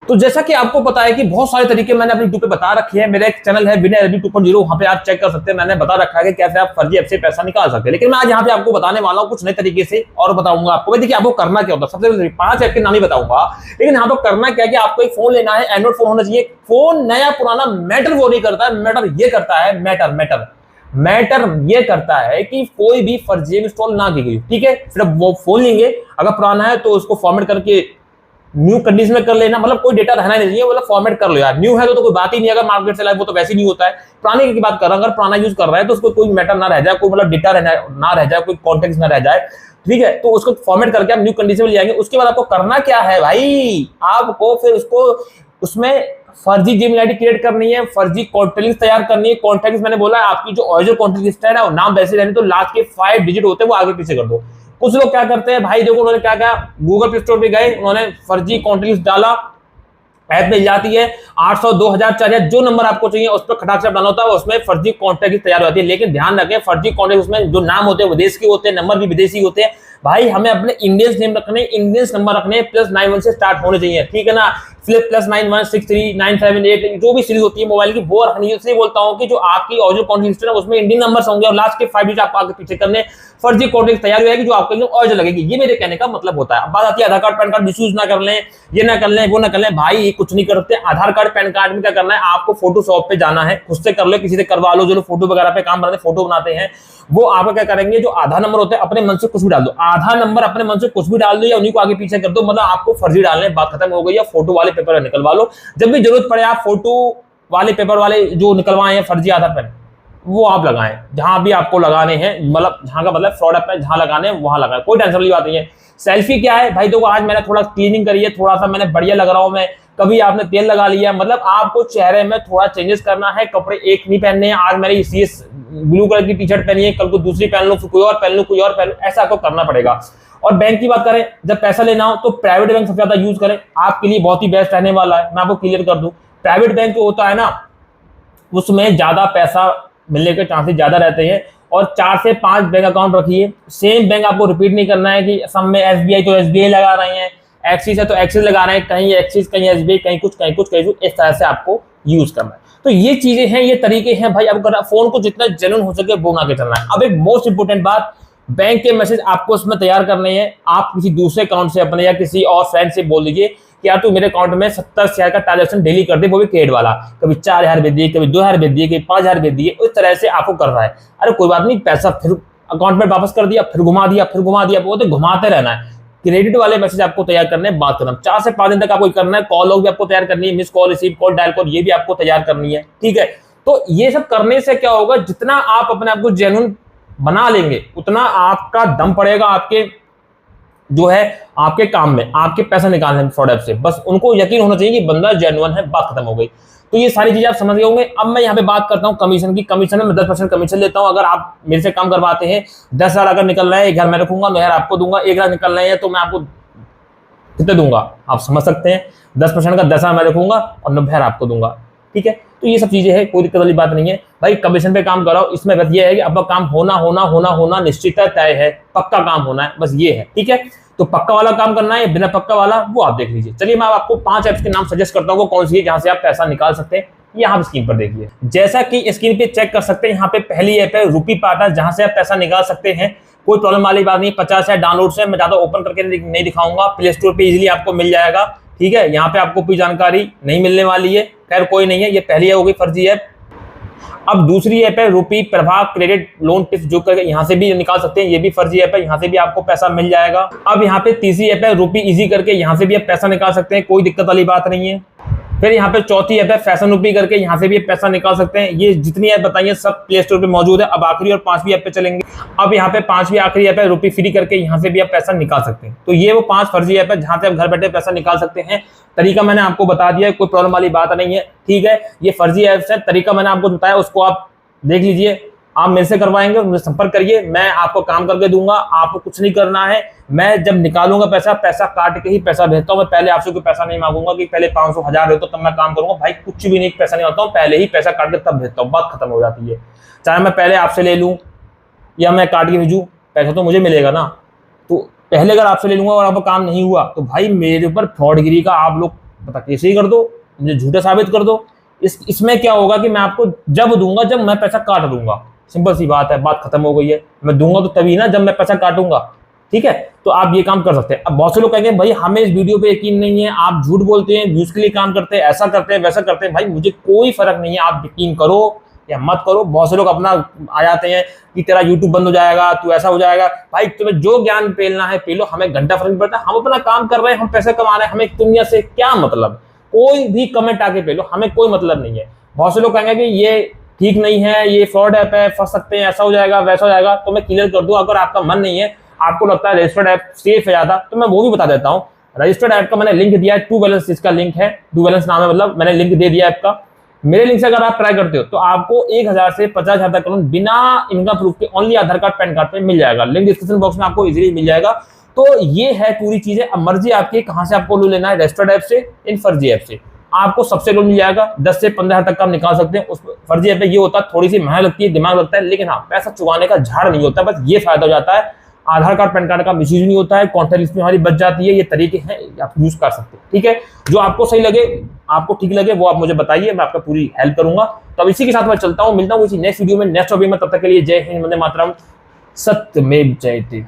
तो जैसा कि आपको पता है कि बहुत सारे तरीके मैंने अपने यूट्यूब पे बता रखे हैं। मेरा एक चैनल है विनय रेड्डी 2.0, वहां पे आप चेक कर सकते हैं। मैंने बता रखा है कि कैसे आप फर्जी ऐप से पैसा निकाल सकते हैं। लेकिन मैं आज यहाँ पे आपको बताने वाला हूँ कुछ नए तरीके से और बताऊंगा आपको। भाई देखिए, आपको करना क्या होता है, सबसे पहले 5 ऐप के नाम ही बताऊंगा। लेकिन यहाँ पे करना क्या है कि आपको एक फोन लेना है, एंड्रॉइड फोन होना चाहिए। फोन नया पुराना मैटर वो नहीं करता है, मैटर ये करता है, मैटर ये करता है कि कोई भी फर्जी इंस्टॉल ना की गई। ठीक है, सिर्फ वो फोन लेंगे, अगर पुराना है तो उसको फॉर्मेट करके न्यू कंडीशन में कर लेना, मतलब कोई डेटा रहना नहीं चाहिए, मतलब फॉर्मेट कर लो यार। न्यू है तो कोई बात ही नहीं, अगर मार्केट से लाइव वो तो वैसे नहीं होता है। पुराने की बात कर रहा हूं, अगर पुराना यूज कर रहा है तो उसको कोई मैटर ना रह जाए, कोई मतलब डेटा ना रह जाए, कोई कॉन्टेक्ट ना रह जाए। ठीक है, तो उसको फॉर्मेट करके आप न्यू कंडीशन में ले आएंगे। उसके बाद आपको करना क्या है भाई, आपको फिर उसको उसमें फर्जी जीमेल आईडी क्रिएट करनी है, फर्जी कॉन्टैक्ट लिस्ट तैयार करनी है। कॉन्टैक्ट मैंने बोला है, आपकी जो ओरिजिनल कॉन्टैक्ट लिस्ट है ना, नाम वैसे रहने तो लास्ट के 5 डिजिट होते हैं वो आगे पीछे कर दो। कुछ लोग क्या करते हैं भाई, देखो उन्होंने क्या किया, गूगल प्ले स्टोर पे गए, उन्होंने फर्जी कॉन्टैक्ट लिस्ट डाला, ऐप मिल जाती है 800 2000 4000 जो नंबर आपको चाहिए उस पर खटाक से डालना होता है, उसमें फर्जी कॉन्टैक्ट तैयार होती है। लेकिन ध्यान रखें, फर्जी कॉन्टैक्ट उसमें जो नाम होते हैं विदेश के होते हैं, नंबर भी विदेशी होते हैं। भाई हमें अपने इंडियंस नेम रखने, इंडियंस नंबर रखने, +91 से स्टार्ट होने चाहिए। ठीक है ना, +916397 जो भी सीरीज होती है मोबाइल की वो रखनी है। इसलिए बोलता हूं कि जो आपकी ओरिजिनल कॉन्टैक्ट लिस्ट है उसमें इंडियन नंबर्स होंगे और लास्ट के 5 डिजिट आपको आगे पीछे करने, फर्जी कॉन्टैक्ट तैयार हो जाएगी जो आपको एकदम ओरिजिनल लगेगी। ये मेरे कहने का मतलब होता है। अब बात आती है आधार कार्ड पैन कार्ड मिसयूज ना कर लें, ये ना कर लें, वो ना कर लें। भाई कुछ नहीं करते, आधार कार्ड पैन कार्ड में क्या करना है, आपको फोटो शॉप पे जाना है, खुद से कर लो, किसी से करवा लो। जो लोग फोटो वगैरह पे काम बनाते, फोटो बनाते हैं, वो आपका क्या करेंगे, जो आधार नंबर होता है अपने मन से कुछ भी डाल दो, आधार नंबर अपने मन से कुछ भी डाल दो या उन्हीं को आगे पीछे कर दो, मतलब आपको फर्जी डालने, बात खत्म हो गई। या फोटो वाले पेपर निकलवा लो, जब भी जरूरत पड़े आप फोटो वाले पेपर वाले जो निकलवाए हैं फर्जी आधार पैन, वो आप लगाएं जहां भी आपको लगाने हैं, मतलब जहां का मतलब फ्रॉड ऐप है, जहां लगाने हैं वहां लगाएं, कोई टेंशन वाली बात नहीं है। सेल्फी क्या है भाई, देखो आज मैंने थोड़ा क्लीनिंग करी है, थोड़ा सा मैंने बढ़िया लग रहा हूं मैं, कभी आपने तेल लगा लिया, मतलब आपको चेहरे में थोड़ा चेंजेस करना है। कपड़े एक नहीं पहनने हैं, आज मैंने इसी ब्लू कलर की टी शर्ट पहनी है, कल को दूसरी पहन लो, फिर कोई और पहन लो, कोई और पहन लो, ऐसा आपको करना पड़ेगा। और बैंक की बात करें, जब पैसा लेना हो तो प्राइवेट बैंक सबसे ज्यादा यूज करें, आपके लिए बहुत ही बेस्ट रहने वाला है। मैं आपको क्लियर कर दूं, प्राइवेट बैंक जो होता है ना, उसमें ज्यादा पैसा मिलने के चांसेस ज्यादा रहते हैं। और 4 से 5 बैंक अकाउंट रखिए, सेम बैंक आपको रिपीट नहीं करना है कि सब में एसबीआई तो एसबीआई लगा रहे हैं, एक्सिस है तो एक्सिस लगा रहे हैं, कहीं एक्सिस कहीं एसबीआई, कहीं कुछ कहीं कुछ कहीं कुछ, इस तरह से आपको यूज करना है। तो ये चीजें हैं, ये तरीके हैं भाई। अब फोन को जितना जेन्युइन हो सके वो बना के चलना है। अब एक मोस्ट इंपोर्टेंट बात, बैंक के मैसेज आपको उसमें तैयार करने हैं। आप किसी दूसरे अकाउंट से अपने या किसी और फ्रेंड से बोल दीजिए कि यार तू मेरे अकाउंट में 70 शेयर का ट्रांजेक्शन डेली कर दे, वो भी क्रेडिट वाला, कभी 4000 भेज दिए, कभी 2000 भेज दिए, कभी 5000 भेज दिए, उस तरह से आपको कर रहा है। अरे कोई बात नहीं, पैसा फिर अकाउंट में वापस कर दिया, फिर घुमा दिया, फिर घुमा दिया, वो तो घुमाते रहना है। क्रेडिट वाले मैसेज आपको तैयार करने हैं, बात करना 4 से 5 दिन तक आपको करना है। कॉल लॉग भी आपको तैयार करनी है, miss call, receive call, dial call, ये भी आपको तैयार करनी है। ठीक है, तो ये सब करने से क्या होगा, जितना आप अपने आप को जेन्युइन बना लेंगे उतना आपका दम पड़ेगा आपके जो है आपके काम में, आपके पैसा निकालने में फ्रॉड ऐप से। बस उनको यकीन होना चाहिए कि बंदा जेन्युइन है, बात खत्म हो गई। तो ये सारी चीजें आप समझ गए होंगे। अब मैं यहाँ पे बात करता हूँ कमीशन की। कमीशन में मैं 10% कमीशन लेता हूँ। अगर आप मेरे से काम करवाते हैं, 10,000 अगर निकल रहा है, 1,000 मैं रखूंगा, 9,000 आपको दूंगा। 1,00,000 निकल रहे हैं तो मैं आपको कितने दूंगा, आप समझ सकते हैं। 10% का 10,000 मैं रखूंगा और 90,000 आपको दूंगा। ठीक है, तो ये सब चीजें हैं, कोई दिक्कत वाली बात नहीं है भाई। कमीशन पे काम कराओ, इसमें बस ये है कि आपका काम होना निश्चित तय है, पक्का काम होना है, बस ये है। ठीक है, तो पक्का वाला काम करना है, बिना पक्का वाला वो आप देख लीजिए। चलिए मैं आपको 5 ऐप्स के नाम सजेस्ट करता हूँ, वो कौन सी है जहां से आप पैसा निकाल सकते हैं। यहाँ स्क्रीन पर देखिए, जैसा कि स्क्रीन पे चेक कर सकते हैं, यहाँ पे पहली ऐप है रूपी पार्टनर, जहां से आप पैसा निकाल सकते हैं। कोई प्रॉब्लम वाली बात नहीं, 50 है डाउनलोड से, मैं ज्यादा ओपन करके नहीं दिखाऊंगा, प्ले स्टोर पे इजीली आपको मिल जाएगा। ठीक है, यहाँ पे आपको कोई जानकारी नहीं मिलने वाली है, खैर कोई नहीं है, ये पहली हो गई फर्जी ऐप। अब दूसरी ऐप है रूपी प्रभा क्रेडिट लोन टिप्स, जो करके यहाँ से भी निकाल सकते हैं, ये भी फर्जी ऐप है, यहाँ से भी आपको पैसा मिल जाएगा। अब यहाँ पे तीसरी ऐप है रूपी इजी करके, यहाँ से भी आप पैसा निकाल सकते हैं, कोई दिक्कत वाली बात नहीं है। फिर यहाँ पे चौथी ऐप है फैशन रूपी करके, यहाँ से भी पैसा निकाल सकते हैं। ये जितनी ऐप बताइए सब प्ले स्टोर पे मौजूद है। अब आखिरी और 5वीं ऐप पे चलेंगे। अब यहाँ पे 5वीं आखिरी ऐप है रूपी फ्री करके, यहाँ से भी आप पैसा निकाल सकते हैं। तो ये वो 5 फर्जी ऐप है जहाँ से आप घर बैठे पैसा निकाल सकते हैं। तरीका मैंने आपको बता दिया है, कोई प्रॉब्लम वाली बात नहीं है। ठीक है, ये फर्जी ऐप्स है, तरीका मैंने आपको बताया, उसको आप देख लीजिए। आप मेरे से करवाएंगे, मुझे संपर्क करिए, मैं आपको काम करके दूंगा। आपको कुछ नहीं करना है, मैं जब निकालूंगा पैसा काट के ही पैसा भेजता हूँ। मैं पहले आपसे कोई पैसा नहीं मांगूंगा कि पहले 500 1000 हो तो तब मैं काम करूंगा। भाई कुछ भी नहीं, पैसा नहीं आता हूँ, पहले ही पैसा काट के तब भेजता हूँ, बात खत्म हो जाती है। चाहे मैं पहले आपसे ले लूँ या मैं काट के भेजूँ, पैसा तो मुझे मिलेगा ना। तो पहले अगर आपसे ले लूंगा और आपका काम नहीं हुआ तो भाई मेरे ऊपर फ्रॉडगिरी का आप लोग पता कैसे ही कर दो, मुझे झूठा साबित कर दो। इसमें क्या होगा कि मैं आपको जब दूंगा जब मैं पैसा काट दूंगा, सिंपल सी बात है, बात खत्म हो गई है। मैं दूंगा तो तभी ना जब मैं पैसा काटूंगा, ठीक है। तो आप ये काम कर सकते हैं। अब बहुत से लोग कहेंगे भाई हमें इस वीडियो पे यकीन नहीं है, आप झूठ बोलते हैं, व्यूज के लिए काम करते हैं, ऐसा करते हैं वैसा करते हैं। भाई मुझे कोई फर्क नहीं है, आप यकीन करो या मत करो। बहुत से लोग अपना आ जाते हैं कि तेरा यूट्यूब बंद हो जाएगा, तू ऐसा हो जाएगा। भाई तुम्हें जो ज्ञान पेलना है पेलो, हमें घंटा फर्क नहीं पड़ता। हम अपना काम कर रहे हैं, हम पैसे कमा रहे हैं, हमें दुनिया से क्या मतलब। कोई भी कमेंट आके पेलो, हमें कोई मतलब नहीं है। बहुत से लोग कहेंगे कि ये ठीक नहीं है, ये फ्रॉड ऐप है, फंस सकते हैं, ऐसा हो जाएगा वैसा हो जाएगा। तो मैं क्लियर कर दूं, अगर आपका मन नहीं है, आपको लगता है रजिस्टर्ड ऐप सेफ है ज्यादा, तो मैं वो भी बता देता हूं। रजिस्टर्ड ऐप का मैंने लिंक दिया है, ट्रू बैलेंस इसका लिंक है, ट्रू बैलेंस नाम है, मतलब मैंने लिंक दे दिया ऐप का। मेरे लिंक से अगर आप ट्राई करते हो तो आपको 1000 से 50,000 तक लोन बिना इनकम प्रूफ के ओनली आधार कार्ड पैन कार्ड पे मिल जाएगा। लिंक डिस्क्रिप्शन बॉक्स में आपको इजीली मिल जाएगा। तो ये है पूरी चीजें। अब मर्जी आपकी कहां से आपको लोन लेना है, रजिस्टर्ड ऐप से, इन फर्जी ऐप से। आपको सबसे लोन मिल जाएगा, 10 से 15,000 तक का आप निकाल सकते हैं। उस फर्जी ऐप पे ये होता है, थोड़ी सी मेहनत लगती है, दिमाग लगता है, लेकिन हाँ पैसा चुकाने का झाड़ नहीं होता, बस ये फायदा हो जाता है। आधार कार्ड पैन कार्ड का मिसयूज नहीं होता है, कॉन्टैक्ट लिस्ट में हमारी बच जाती है। ये तरीके हैं, आप यूज कर सकते हैं, ठीक है। जो आपको सही लगे, आपको ठीक लगे, वो आप मुझे बताइए, मैं आपका पूरी हेल्प करूंगा। तो अब इसी के साथ मैं चलता हूं, मिलता हूं इसी नेक्स्ट वीडियो में, नेक्स्ट टॉपिक में। तब तक के लिए जय हिंद, वंदे मातरम, सत्यमेव जयते।